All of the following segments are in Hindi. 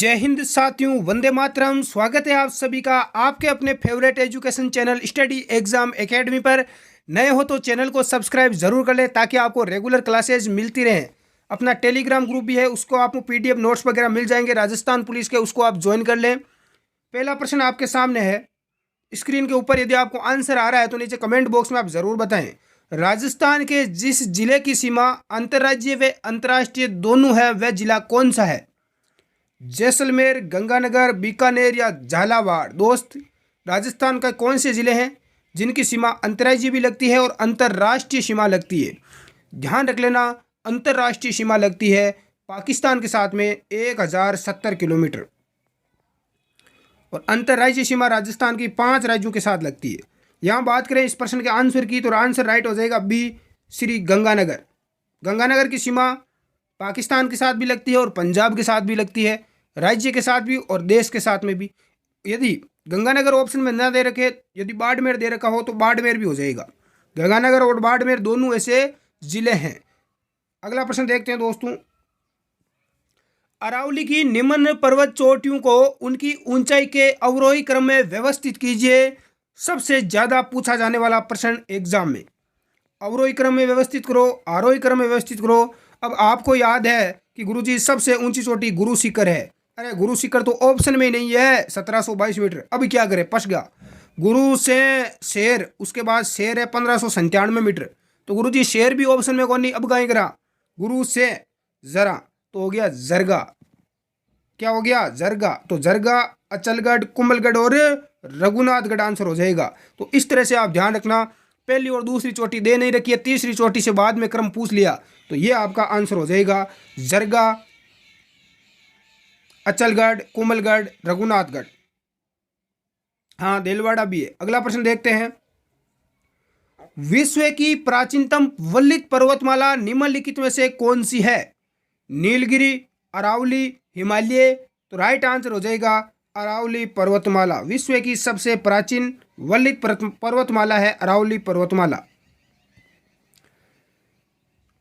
जय हिंद साथियों, वंदे मातरम। स्वागत है आप सभी का आपके अपने favourite education channel study exam academy पर। नए हो तो चैनल को सब्सक्राइब जरूर कर लें ताकि आपको रेगुलर क्लासेज मिलती रहें। अपना टेलीग्राम ग्रुप भी है, उसको आपको पीडीएफ नोट्स वगैरह मिल जाएंगे राजस्थान पुलिस के, उसको आप ज्वाइन कर लें। पहला प्रश्न आपके सामने है स्क्रीन के ऊपर। यदि आपको आंसर आ रहा है तो नीचे कमेंट बॉक्स में आप जरूर बताएं। राजस्थान के जिस जिले की सीमा अंतर्राज्यीय व अंतर्राष्ट्रीय दोनों है वह जिला कौन सा है? जैसलमेर, गंगानगर, बीकानेर या झालावाड़। दोस्त, राजस्थान का कौन से ज़िले हैं जिनकी सीमा अंतर्राज्यीय भी लगती है और अंतर्राष्ट्रीय सीमा लगती है? ध्यान रख लेना, अंतर्राष्ट्रीय सीमा लगती है पाकिस्तान के साथ में 1070 किलोमीटर, और अंतर्राज्यीय सीमा राजस्थान की 5 राज्यों के साथ लगती है। यहाँ बात करें इस प्रश्न के आंसर की तो आंसर राइट हो जाएगा बी, श्री गंगानगर। गंगानगर की सीमा पाकिस्तान के साथ भी लगती है और पंजाब के साथ भी लगती है, राज्य के साथ भी और देश के साथ में भी। यदि गंगानगर ऑप्शन में ना दे रखे, यदि बाड़मेर दे रखा हो तो बाड़मेर भी हो जाएगा। गंगानगर और बाड़मेर दोनों ऐसे जिले हैं। अगला प्रश्न देखते हैं दोस्तों। अरावली की निम्न पर्वत चोटियों को उनकी ऊंचाई के अवरोही क्रम में व्यवस्थित कीजिए। सबसे ज्यादा पूछा जाने वाला प्रश्न एग्जाम में। अवरोही क्रम में व्यवस्थित करो, आरोही क्रम में व्यवस्थित करो। अब आपको याद है कि गुरुजी सबसे ऊंची चोटी गुरु शिखर है। अरे गुरु शिखर तो ऑप्शन में ही नहीं है, 1722 मीटर। अभी क्या करें, पछ गया। गुरु से शेर, उसके बाद शेर है 1597 मीटर, तो गुरुजी शेर भी ऑप्शन में कौन नहीं। अब कहीं करा गुरु से जरा, तो हो गया जरगा। क्या हो गया? जरगा। तो जरगा, अचलगढ़, कुंभलगढ़ और रघुनाथगढ़ आंसर हो जाएगा। तो इस तरह से आप ध्यान रखना, पहली और दूसरी चोटी दे नहीं रखी है, तीसरी चोटी से बाद में क्रम पूछ लिया तो ये आपका आंसर हो जाएगा जरगा, अचलगढ़, कुंभलगढ़, रघुनाथगढ़। हाँ, देलवाड़ा भी है। अगला प्रश्न देखते हैं। विश्व की प्राचीनतम वल्लित पर्वतमाला निम्नलिखित में से कौन सी है? नीलगिरी, अरावली, हिमालय। तो राइट आंसर हो जाएगा अरावली पर्वतमाला। विश्व की सबसे प्राचीन वल्लित पर्वतमाला है अरावली पर्वतमाला।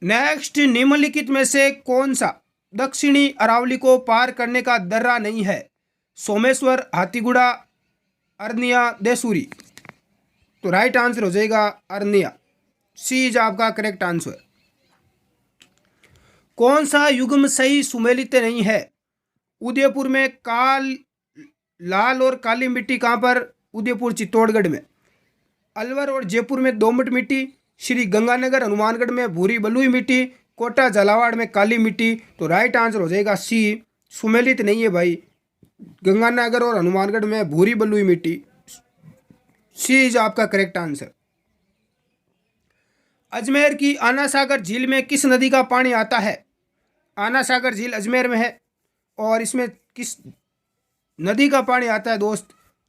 नेक्स्ट, निम्नलिखित में से कौन सा दक्षिणी अरावली को पार करने का दर्रा नहीं है? सोमेश्वर, हाथीगुड़ा, अरनिया, देसूरी। तो राइट आंसर हो जाएगा अरनिया। सी इज आपका करेक्ट आंसर। कौन सा युग्म सही सुमेलित नहीं है? उदयपुर में लाल और काली मिट्टी कहाँ पर? उदयपुर चित्तौड़गढ़ में। अलवर और जयपुर में दोमट मिट्टी। श्री गंगानगर हनुमानगढ़ में भूरी बलुई मिट्टी। कोटा झालावाड़ में काली मिट्टी। तो राइट आंसर हो जाएगा सी, सुमेलित नहीं है भाई। गंगानगर और हनुमानगढ़ में भूरी बलुई मिट्टी। सी इज आपका करेक्ट आंसर। अजमेर की आना सागर झील में किस नदी का पानी आता है? आना सागर झील अजमेर में है और इसमें किस नदी का पानी आता है दोस्त?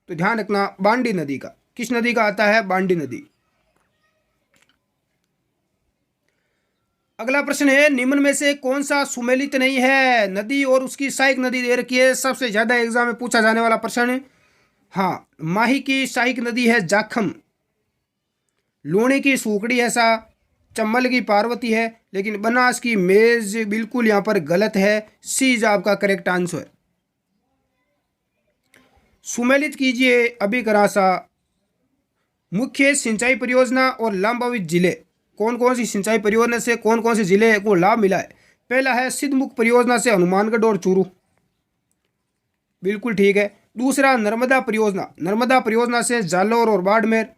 तो ध्यान रखना, बांडी नदी का। किस नदी का आता है? बांडी नदी। अगला प्रश्न है, निम्न में से कौन सा सुमेलित नहीं है? नदी और उसकी सहायक नदी दे रखी है, सबसे ज्यादा एग्जाम में पूछा जाने वाला प्रश्न। हाँ, माही की सहायक नदी है जाखम। लूणी की सूखड़ी है सा। चंबल की पार्वती है, लेकिन बनास की मेज बिल्कुल यहां पर गलत है। सी इज आपका करेक्ट आंसर। सुमेलित कीजिए अभी करा सा। मुख्य सिंचाई परियोजना और लाभान्वित जिले, कौन कौन सी सिंचाई परियोजना से कौन कौन से जिले को लाभ मिला है? पहला है सिद्धमुख परियोजना से हनुमानगढ़ और चूरू, बिल्कुल ठीक है। दूसरा नर्मदा परियोजना, नर्मदा परियोजना से जालौर और बाड़मेर।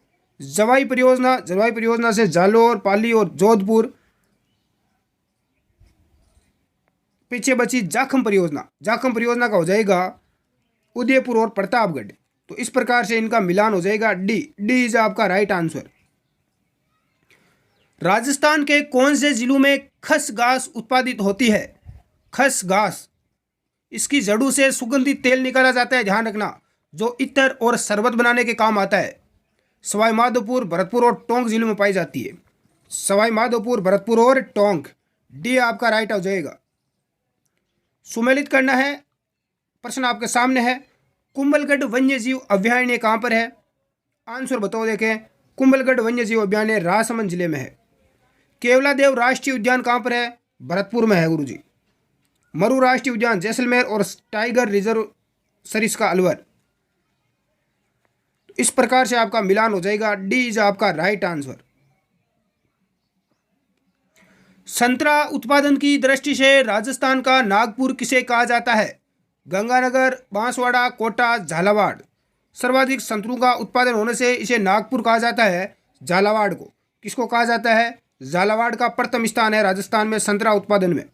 जवाई परियोजना से जालौर, पाली और जोधपुर। पीछे बची जाखम परियोजना का हो जाएगा उदयपुर और प्रतापगढ़। तो इस प्रकार से इनका मिलान हो जाएगा डी। डी इज आपका राइट आंसर। राजस्थान के कौन से जिलों में खस घास उत्पादित होती है? खस घास, इसकी जड़ों से सुगंधित तेल निकाला जाता है, ध्यान रखना, जो इत्र और शरबत बनाने के काम आता है। सवाई माधोपुर, भरतपुर और टोंक जिलों में पाई जाती है। सवाई माधोपुर, भरतपुर और टोंक। डी आपका राइट हो जाएगा। सुमेलित करना है, प्रश्न आपके सामने है। कुंभलगढ़ वन्य जीव अभयारण्य कहाँ पर है? आंसर बताओ देखें। कुंभलगढ़ वन्य जीव अभयारण्य राजसमंद जिले में है। केवलादेव राष्ट्रीय उद्यान कहाँ पर है? भरतपुर में है गुरुजी। मरु राष्ट्रीय उद्यान जैसलमेर और टाइगर रिजर्व सरिस्का अलवर। इस प्रकार से आपका मिलान हो जाएगा, डी इज आपका राइट आंसर। संतरा उत्पादन की दृष्टि से राजस्थान का नागपुर किसे कहा जाता है? गंगानगर, बांसवाड़ा, कोटा, झालावाड़। सर्वाधिक संतरों का उत्पादन होने से इसे नागपुर कहा जाता है। झालावाड़ को किसको कहा जाता है? झालावाड़ का प्रथम स्थान है राजस्थान में संतरा उत्पादन में।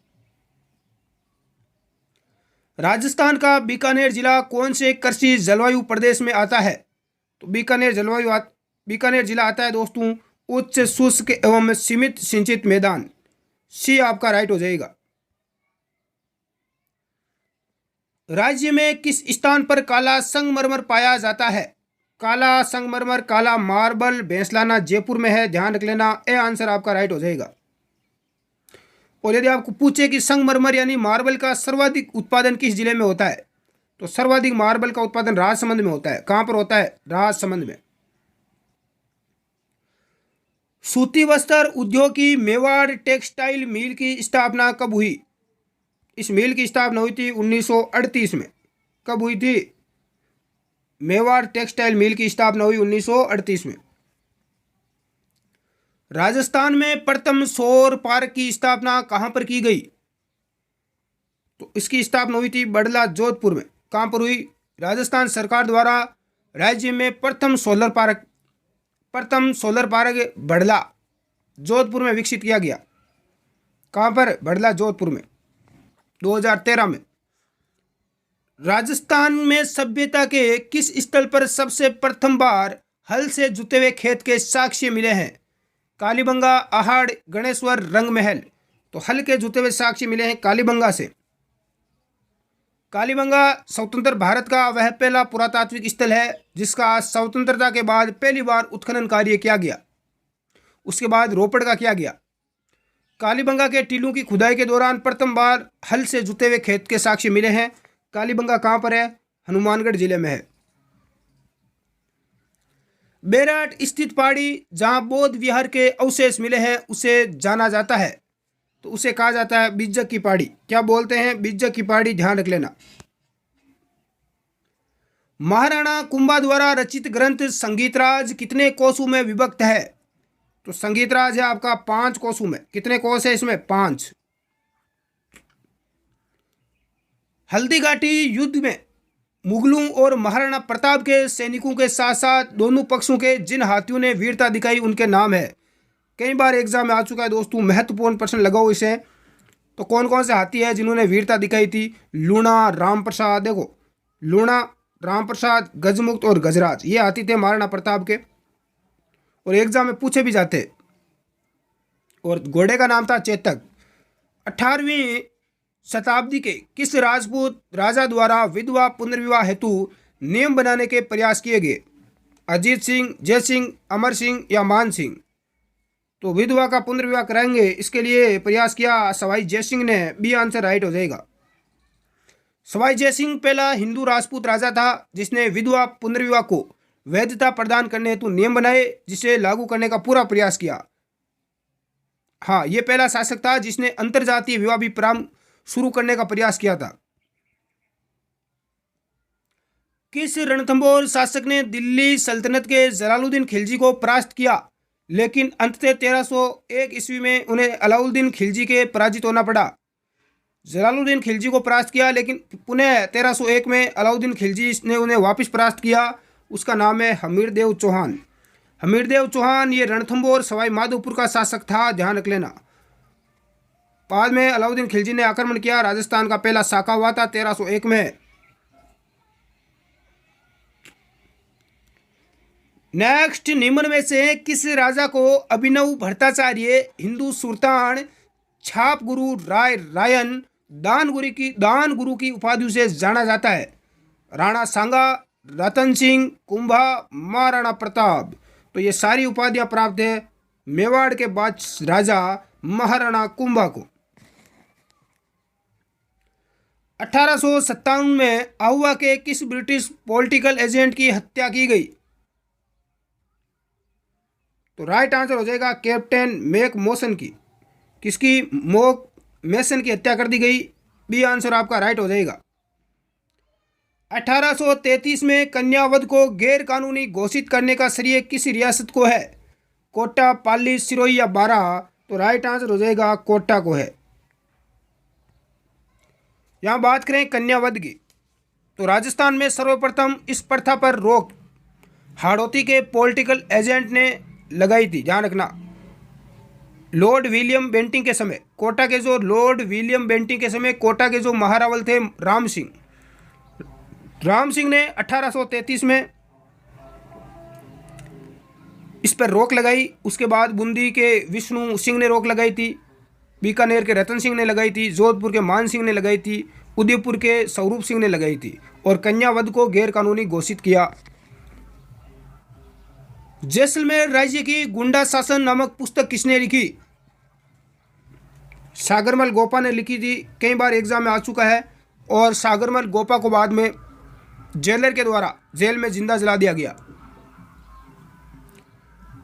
राजस्थान का बीकानेर जिला कौन से कृषि जलवायु प्रदेश में आता है? तो बीकानेर जिला आता है दोस्तों उच्च शुष्क एवं सीमित सिंचित मैदान। सी आपका राइट हो जाएगा। राज्य में किस स्थान पर काला संगमरमर पाया जाता है? काला संगमरमर, काला मार्बल, भैंसलाना जयपुर में है, ध्यान रख लेना। ए आंसर आपका राइट हो जाएगा। और यदि आपको पूछे कि संगमरमर यानी मार्बल का सर्वाधिक उत्पादन किस जिले में होता है, तो सर्वाधिक मार्बल का उत्पादन राजसमंद में होता है। कहां पर होता है? राजसमंद में। सूती वस्त्र उद्योग की मेवाड़ टेक्सटाइल मिल की स्थापना कब हुई? इस मिल की स्थापना हुई थी 1938 में। कब हुई थी? मेवाड़ टेक्सटाइल मिल की स्थापना हुई 1938 में। राजस्थान में प्रथम सौर पार्क की स्थापना कहां पर की गई? तो इसकी स्थापना हुई थी बड़ला जोधपुर में। कहां पर हुई? राजस्थान सरकार द्वारा राज्य में प्रथम सोलर पार्क बड़ला जोधपुर में विकसित किया गया। कहां पर? बड़ला जोधपुर में 2013 में। राजस्थान में सभ्यता के किस स्थल पर सबसे प्रथम बार हल से जुते हुए खेत के साक्ष्य मिले हैं? कालीबंगा, अहाड़, गणेश्वर, रंगमहल। तो हल के जुते हुए साक्ष्य मिले हैं कालीबंगा से। कालीबंगा स्वतंत्र भारत का वह पहला पुरातात्विक स्थल है जिसका स्वतंत्रता के बाद पहली बार उत्खनन कार्य किया गया। उसके बाद रोपड़ का किया गया। कालीबंगा के टीलों की खुदाई के दौरान प्रथम बार हल से जुते हुए खेत के साक्ष्य मिले हैं। कालीबंगा कहां पर है? हनुमानगढ़ जिले में है। बेराट स्थित पहाड़ी जहां बौद्ध विहार के अवशेष मिले हैं उसे जाना जाता है, तो उसे कहा जाता है बिज्जक की पहाड़ी। क्या बोलते हैं? बिज्जक की पहाड़ी, ध्यान रख लेना। महाराणा कुंभा द्वारा रचित ग्रंथ संगीतराज कितने कोसों में विभक्त है? तो संगीतराज है आपका 5 कोसों में। कितने कोस है इसमें? 5। हल्दी घाटी युद्ध में मुगलों और महाराणा प्रताप के सैनिकों के साथ साथ दोनों पक्षों के जिन हाथियों ने वीरता दिखाई उनके नाम है। कई बार एग्जाम में आ चुका है दोस्तों, महत्वपूर्ण प्रश्न लगाओ इसे। तो कौन कौन से हाथी है जिन्होंने वीरता दिखाई थी? लूणा, राम प्रसाद, देखो लूणा, राम प्रसाद, गजमुक्त और गजराज, ये हाथी थे महाराणा प्रताप के और एग्जाम में पूछे भी जाते। और घोड़े का नाम था चेतक। 18वीं शताब्दी के किस राजपूत राजा द्वारा विधवा पुनर्विवाह हेतु नियम बनाने के प्रयास किए गए? अजीत सिंह, जय सिंह, अमर सिंह या मान सिंह? तो विधवा का पुनर्विवाह कराएंगे इसके लिए प्रयास किया सवाई जय सिंह ने। बी आंसर राइट हो जाएगा। सवाई जय सिंह पहला हिंदू राजपूत राजा था जिसने विधवा पुनर्विवाह को वैधता प्रदान करने हेतु नियम बनाए जिसे लागू करने का पूरा प्रयास किया। हाँ, यह पहला शासक था जिसने अंतरजातीय विवाह भी प्रारंभ शुरू करने का प्रयास किया था। किस रणथंभौर शासक ने दिल्ली सल्तनत के जलालुद्दीन खिलजी को परास्त किया लेकिन अंततः 1301 ईस्वी में उन्हें अलाउद्दीन खिलजी के पराजित होना पड़ा? जलालुद्दीन खिलजी को परास्त किया लेकिन पुनः 1301 में अलाउद्दीन खिलजी ने उन्हें वापस परास्त किया। उसका नाम है हमीरदेव चौहान। हमीरदेव चौहान ये रणथंभौर सवाई माधोपुर का शासक था, ध्यान रख लेना। बाद में अलाउद्दीन खिलजी ने आक्रमण किया। राजस्थान का पहला साका हुआ था 1301 में। नेक्स्ट, निम्न में से किस राजा को अभिनव भट्टाचार्य, हिंदू सुल्तान, छाप गुरु, राय रायन, दान गुरु की उपाधि से जाना जाता है? राणा सांगा, रतन सिंह, कुंभा, महाराणा प्रताप। तो ये सारी उपाधियां प्राप्त है मेवाड़ के बादशाह राजा महाराणा कुंभा को। 1857 में आहुआ के किस ब्रिटिश पॉलिटिकल एजेंट की हत्या की गई? तो राइट आंसर हो जाएगा कैप्टन मैक मॉसन की। किसकी? मैसन की हत्या कर दी गई। बी आंसर आपका राइट हो जाएगा। 1833 में कन्यावध को गैर कानूनी घोषित करने का श्रेय किस रियासत को है? कोटा, पाली, सिरोही या बारां? तो राइट आंसर हो जाएगा कोटा को है। यहाँ बात करें कन्यावध की, तो राजस्थान में सर्वप्रथम इस प्रथा पर रोक हाड़ौती के पॉलिटिकल एजेंट ने लगाई थी, ध्यान रखना। लॉर्ड विलियम बेंटिंग के समय, कोटा के जो लॉर्ड विलियम बेंटिंग के समय कोटा के जो महारावल थे राम सिंह ने 1833 में इस पर रोक लगाई। उसके बाद बूंदी के विष्णु सिंह ने रोक लगाई थी, बीकानेर के रतन सिंह ने लगाई थी, जोधपुर के मान सिंह ने लगाई थी, उदयपुर के स्वरूप सिंह ने लगाई थी और कन्यावध को गैर कानूनी घोषित किया। जैसलमेर राज्य की गुंडा शासन नामक पुस्तक किसने लिखी? सागरमल गोपा ने लिखी थी, कई बार एग्जाम में आ चुका है। और सागरमल गोपा को बाद में जेलर के द्वारा जेल में जिंदा जला दिया गया।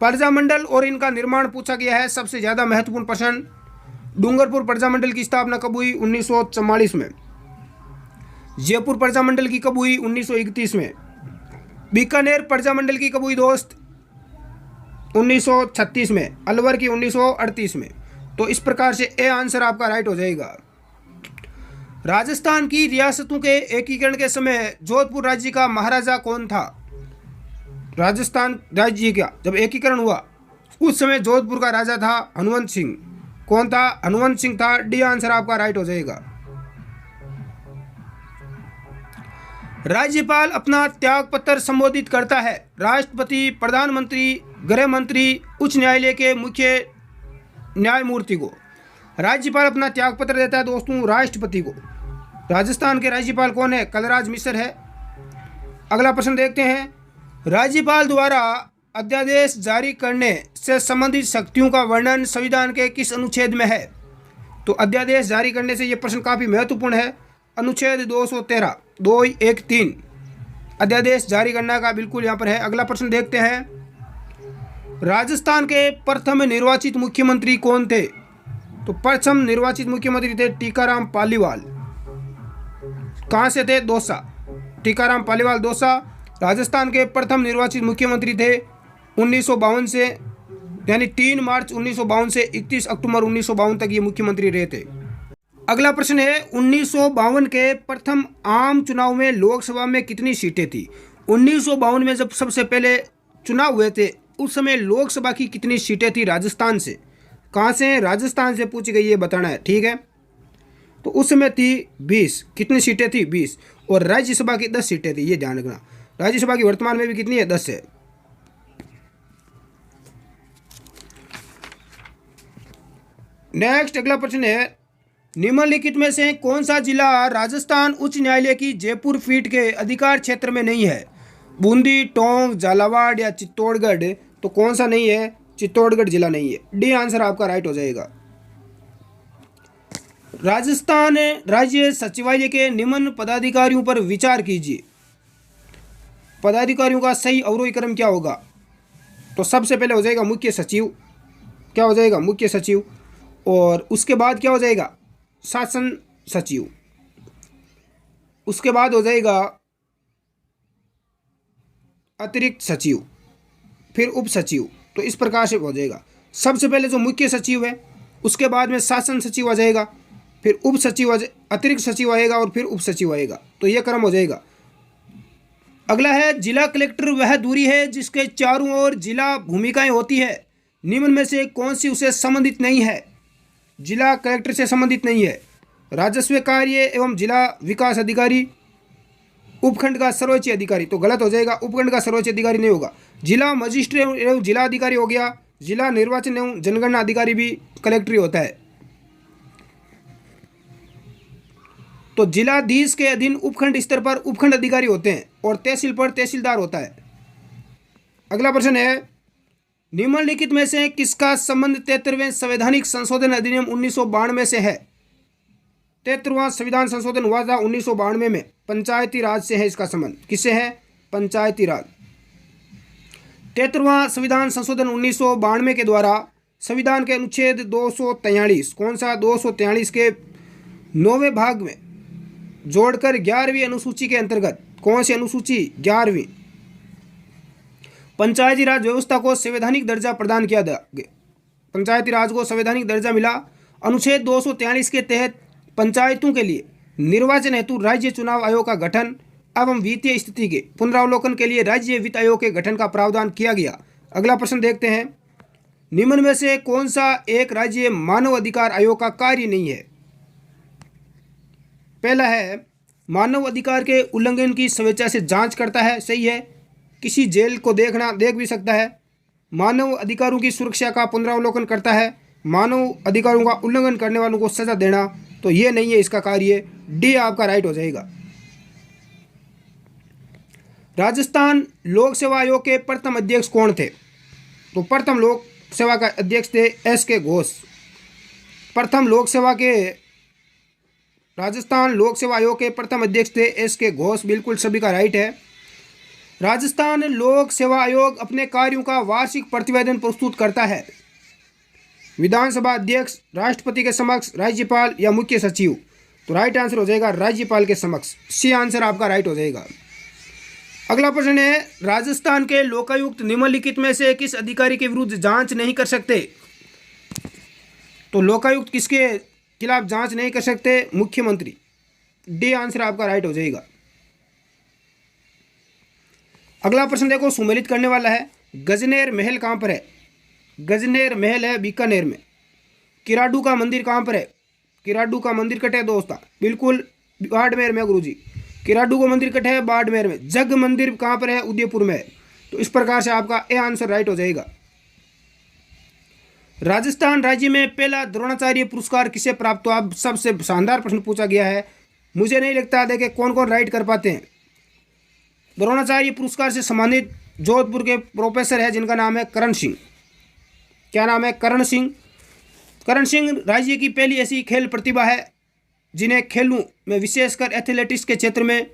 प्रजामंडल और इनका निर्माण पूछा गया है, सबसे ज़्यादा महत्वपूर्ण प्रश्न। डूंगरपुर प्रजामंडल की स्थापना कब हुई? 1944 में। जयपुर प्रजामंडल की कब हुई? 1931 में। बीकानेर प्रजामंडल की कब हुई दोस्त? 1936 में। अलवर की 1938 में। तो इस प्रकार से ए आंसर आपका राइट हो जाएगा। राजस्थान की रियासतों के एकीकरण के समय जोधपुर राज्य का महाराजा कौन था? राजस्थान राज्य का जब एकीकरण हुआ उस समय जोधपुर का राजा था हनुमंत सिंह। कौन था? हनुमंत सिंह था। डी आंसर आपका राइट हो जाएगा। राज्यपाल अपना त्याग पत्र संबोधित करता है राष्ट्रपति, प्रधानमंत्री, गृह मंत्री, उच्च न्यायालय के मुख्य न्यायमूर्ति को। राज्यपाल अपना त्याग पत्र देता है दोस्तों राष्ट्रपति को। राजस्थान के राज्यपाल कौन है? कलराज मिश्र है। अगला प्रश्न देखते हैं। राज्यपाल द्वारा अध्यादेश जारी करने से संबंधित शक्तियों का वर्णन संविधान के किस अनुच्छेद में है? तो अध्यादेश जारी करने से यह प्रश्न काफ़ी महत्वपूर्ण है। अनुच्छेद 213 213 अध्यादेश जारी करने का बिल्कुल यहाँ पर है। अगला प्रश्न देखते हैं। राजस्थान के प्रथम निर्वाचित मुख्यमंत्री कौन थे? तो प्रथम निर्वाचित मुख्यमंत्री थे टीकाराम पालीवाल। कहाँ से थे? दौसा। टीकाराम पालीवाल दौसा राजस्थान के प्रथम निर्वाचित मुख्यमंत्री थे 1952 से, यानी 3 मार्च 1952 से 31 अक्टूबर 1952 तक ये मुख्यमंत्री रहे थे। अगला प्रश्न है 1952 के प्रथम आम चुनाव में लोकसभा में कितनी सीटें थी? 1952 में जब सबसे पहले चुनाव हुए थे उस समय लोकसभा की कितनी सीटें थी राजस्थान से? कहाँ से? राजस्थान से पूछी गई, ये बताना है, ठीक है। तो उस समय थी 20। कितनी सीटें थी? 20। और राज्यसभा की 10 सीटें थी, ये ध्यान रखना। राज्यसभा की वर्तमान में भी कितनी है? 10 है। नेक्स्ट अगला प्रश्न है निम्नलिखित में से कौन सा जिला राजस्थान उच्च न्यायालय की जयपुर पीठ के अधिकार क्षेत्र में नहीं है? बूंदी, टोंक, झालावाड़ या चित्तौड़गढ़? तो कौन सा नहीं है? चित्तौड़गढ़ जिला नहीं है। डी आंसर आपका राइट हो जाएगा। राजस्थान राज्य सचिवालय के निम्न पदाधिकारियों पर विचार कीजिए। पदाधिकारियों का सही अवरोही क्रम क्या होगा? तो सबसे पहले हो जाएगा मुख्य सचिव। क्या हो जाएगा? मुख्य सचिव। और उसके बाद क्या हो जाएगा? शासन सचिव। उसके बाद हो जाएगा अतिरिक्त सचिव, फिर उप सचिव। तो इस प्रकार से हो जाएगा। सबसे पहले जो मुख्य सचिव है, उसके बाद में शासन सचिव आ जाएगा, फिर उप सचिव अतिरिक्त सचिव आएगा और फिर उप सचिव आएगा। तो यह क्रम हो जाएगा। अगला है जिला कलेक्टर वह दूरी है जिसके चारों ओर जिला भूमिकाएं होती है, निम्न में से कौन सी उसे संबंधित नहीं है? जिला कलेक्टर से संबंधित नहीं है। राजस्व कार्य एवं जिला विकास अधिकारी, उपखंड का सर्वोच्च अधिकारी। तो गलत हो जाएगा, उपखंड का सर्वोच्च अधिकारी नहीं होगा। जिला मजिस्ट्रेट एवं जिला अधिकारी हो गया। जिला निर्वाचन एवं जनगणना अधिकारी भी कलेक्टर ही होता है। तो जिलाधीश के अधीन उपखंड स्तर पर उपखंड अधिकारी होते हैं और तहसील पर तहसीलदार होता है। अगला प्रश्न है निम्नलिखित में से किसका संबंध 73वें संवैधानिक संशोधन अधिनियम 1992 से है? 73वां संविधान संशोधन हुआ था 1992 में। पंचायती राज से है इसका संबंध। किससे है? पंचायती राज। 73वां संविधान संशोधन 1992 के द्वारा संविधान के अनुच्छेद 243, कौन सा? 243 के 9वें भाग में जोड़कर 11वीं अनुसूची के अंतर्गत, कौन सी अनुसूची? 11वीं, पंचायती राज व्यवस्था को संवैधानिक दर्जा प्रदान किया गया। पंचायती राज को संवैधानिक दर्जा मिला। अनुच्छेद 243 के तहत पंचायतों के लिए निर्वाचन हेतु राज्य चुनाव आयोग का गठन एवं वित्तीय स्थिति के पुनरावलोकन के लिए राज्य वित्त आयोग के गठन का प्रावधान किया गया। अगला प्रश्न देखते हैं, निम्न में से कौन सा एक राज्य मानव अधिकार आयोग का कार्य नहीं है? पहला है, मानव अधिकार के उल्लंघन की स्वेच्छा से जांच करता है, सही है। किसी जेल को देख भी सकता है। मानव अधिकारों की सुरक्षा का पुनरावलोकन करता है। मानव अधिकारों का उल्लंघन करने वालों को सजा देना, तो ये नहीं है इसका कार्य। डी आपका राइट हो जाएगा। राजस्थान लोक सेवा आयोग के प्रथम अध्यक्ष कौन थे? तो प्रथम लोक सेवा का अध्यक्ष थे एस.के. घोष। प्रथम लोक सेवा के राजस्थान लोक सेवा आयोग के प्रथम अध्यक्ष थे एस.के. घोष। बिल्कुल सभी का राइट है। राजस्थान लोक सेवा आयोग अपने कार्यों का वार्षिक प्रतिवेदन प्रस्तुत करता है। विधानसभा अध्यक्ष, राष्ट्रपति के समक्ष, राज्यपाल या मुख्य सचिव? तो राइट आंसर हो जाएगा राज्यपाल के समक्ष। सी आंसर आपका राइट हो जाएगा। अगला प्रश्न है, राजस्थान के लोकायुक्त निम्नलिखित में से किस अधिकारी के विरुद्ध जांच नहीं कर सकते? तो लोकायुक्त किसके खिलाफ जांच नहीं कर सकते? मुख्यमंत्री। डी आंसर आपका राइट हो जाएगा। अगला प्रश्न देखो, सुमेलित करने वाला है। गजनेर महल कहाँ पर है? गजनेर महल है बीकानेर में। किराडू का मंदिर कहाँ पर है? किराडू का मंदिर कटे दोस्ता, बिल्कुल बाड़मेर में गुरुजी। किराडू का मंदिर कटे है बाड़मेर में। जग मंदिर कहाँ पर है? उदयपुर में है। तो इस प्रकार से आपका ए आंसर राइट हो जाएगा। राजस्थान राज्य में पहला द्रोणाचार्य पुरस्कार किसे प्राप्त हुआ? सबसे शानदार प्रश्न पूछा गया है। मुझे नहीं लगता देखे कौन कौन राइट कर पाते हैं। द्रोणाचार्य पुरस्कार से सम्मानित जोधपुर के प्रोफेसर है जिनका नाम है करण सिंह। क्या नाम है? करण सिंह। करण सिंह राज्य की पहली ऐसी खेल प्रतिभा है जिन्हें खेलों में विशेषकर एथलेटिक्स के क्षेत्र में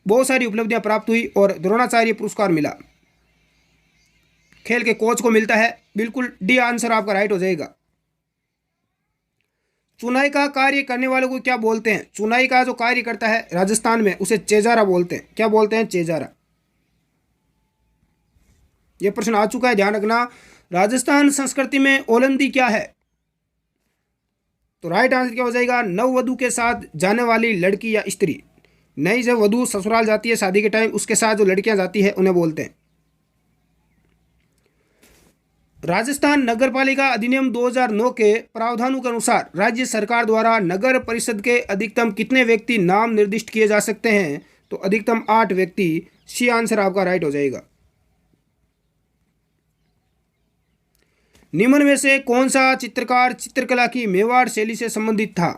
बहुत सारी उपलब्धियां प्राप्त हुई और द्रोणाचार्य पुरस्कार मिला। खेल के कोच को मिलता है। बिल्कुल डी आंसर आपका राइट हो जाएगा। चुनाई का कार्य करने वालों को क्या बोलते हैं? चुनाई का जो कार्य करता है राजस्थान में उसे चेजारा बोलते हैं। क्या बोलते हैं? चेजारा। यह प्रश्न आ चुका है, ध्यान रखना। राजस्थान संस्कृति में ओलंदी क्या है? तो राइट आंसर क्या हो जाएगा? नववधु के साथ जाने वाली लड़की या स्त्री। नई जब वधु ससुराल जाती है शादी के टाइम, उसके साथ जो लड़कियां जाती है उन्हें बोलते हैं। राजस्थान नगर पालिका अधिनियम 2009 के प्रावधानों के अनुसार राज्य सरकार द्वारा नगर परिषद के अधिकतम कितने व्यक्ति नाम निर्दिष्ट किए जा सकते हैं? तो अधिकतम 8 व्यक्ति। सी आंसर आपका राइट हो जाएगा। निम्न में से कौन सा चित्रकार चित्रकला की मेवाड़ शैली से संबंधित था?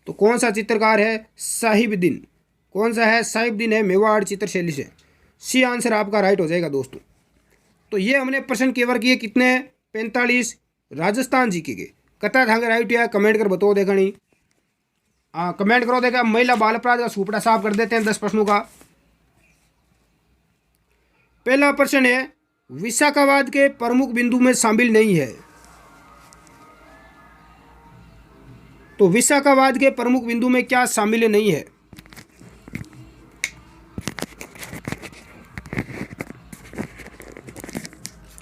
तो कौन सा चित्रकार है? साहिबुद्दीन। कौन सा है? साहिबुद्दीन है मेवाड़ चित्र शैली से। सी आंसर आपका राइट हो जाएगा दोस्तों। तो ये हमने प्रश्न कवर किए कितने? 45 राजस्थान जीके के। कथा थांगे राइट या कमेंट कर बताओ देखा नहीं। हाँ कमेंट करो देखा। महिला बाल अपराध का सूपड़ा साफ कर देते हैं 10 प्रश्नों का। पहला प्रश्न है, विशाखावाद के प्रमुख बिंदु में शामिल नहीं है। तो विशाखावाद के प्रमुख बिंदु में क्या शामिल नहीं है?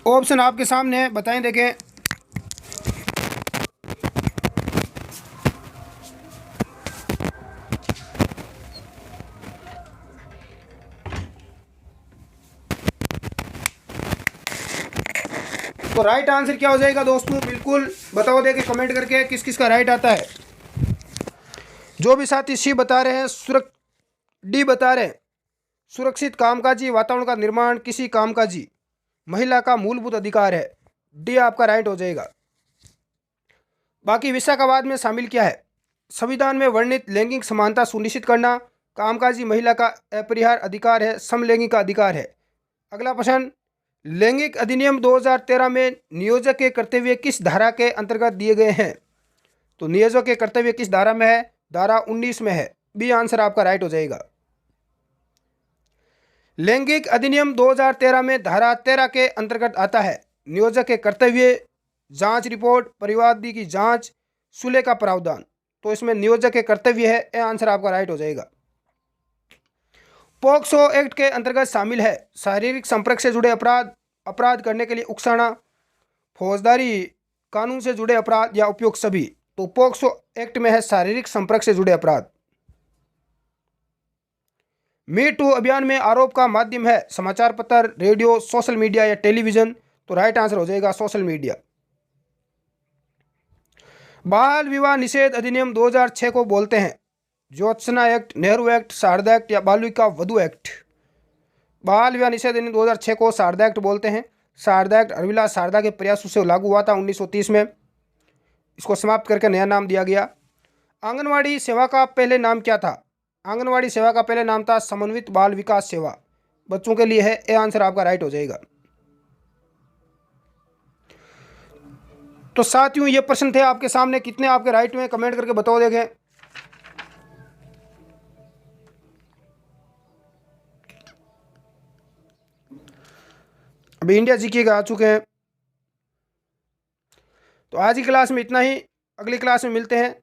ऑप्शन आपके सामने है, बताएं देखें। तो राइट आंसर क्या हो जाएगा दोस्तों? बिल्कुल बताओ देखें कमेंट करके किस किस का राइट आता है। जो भी साथी सी बता रहे हैं, डी बता रहे हैं सुरक्षित कामकाजी वातावरण का निर्माण किसी कामकाजी महिला का मूलभूत अधिकार है। डी आपका राइट हो जाएगा। बाकी विशाखावाद में शामिल क्या है? संविधान में वर्णित लैंगिक समानता सुनिश्चित करना, कामकाजी महिला का अपरिहार्य अधिकार है, समलैंगिक का अधिकार है। अगला प्रश्न, लैंगिक अधिनियम 2013 में नियोजक के कर्तव्य किस धारा के अंतर्गत दिए गए हैं? तो नियोजक के कर्तव्य किस धारा में है? धारा 19 में है। बी आंसर आपका राइट हो जाएगा। लैंगिक अधिनियम 2013 में धारा 13 के अंतर्गत आता है नियोजक के कर्तव्य, जांच रिपोर्ट, परिवादी की जांच, सुलह का प्रावधान। तो इसमें नियोजक के कर्तव्य है, यह आंसर आपका राइट हो जाएगा। पोक्सो एक्ट के अंतर्गत शामिल है शारीरिक संपर्क से जुड़े अपराध, अपराध करने के लिए उकसाना, फौजदारी कानून से जुड़े अपराध या उपयुक्त सभी। तो पोक्सो एक्ट में है शारीरिक संपर्क से जुड़े अपराध। मी टू अभियान में आरोप का माध्यम है समाचार पत्र, रेडियो, सोशल मीडिया या टेलीविजन। तो राइट आंसर हो जाएगा सोशल मीडिया। बाल विवाह निषेध अधिनियम 2006 को बोलते हैं Jyotsna act, Nehru act, Sharda act या बाल विवाह वधु एक्ट। बाल विवाह निषेध अधिनियम 2006 को शारदा एक्ट बोलते हैं। शारदा एक्ट हरविलास शारदा के प्रयासों से लागू हुआ था 1930 में। इसको समाप्त करके नया नाम दिया गया। आंगनवाड़ी सेवा का पहले नाम क्या था? आंगनवाड़ी सेवा का पहले नाम था समन्वित बाल विकास सेवा। बच्चों के लिए है, ये आंसर आपका राइट हो जाएगा। तो साथियों ये प्रश्न थे आपके सामने, कितने आपके राइट हुए कमेंट करके बताओ देखें। अभी इंडिया जीके का आ चुके हैं। तो आज की क्लास में इतना ही, अगली क्लास में मिलते हैं।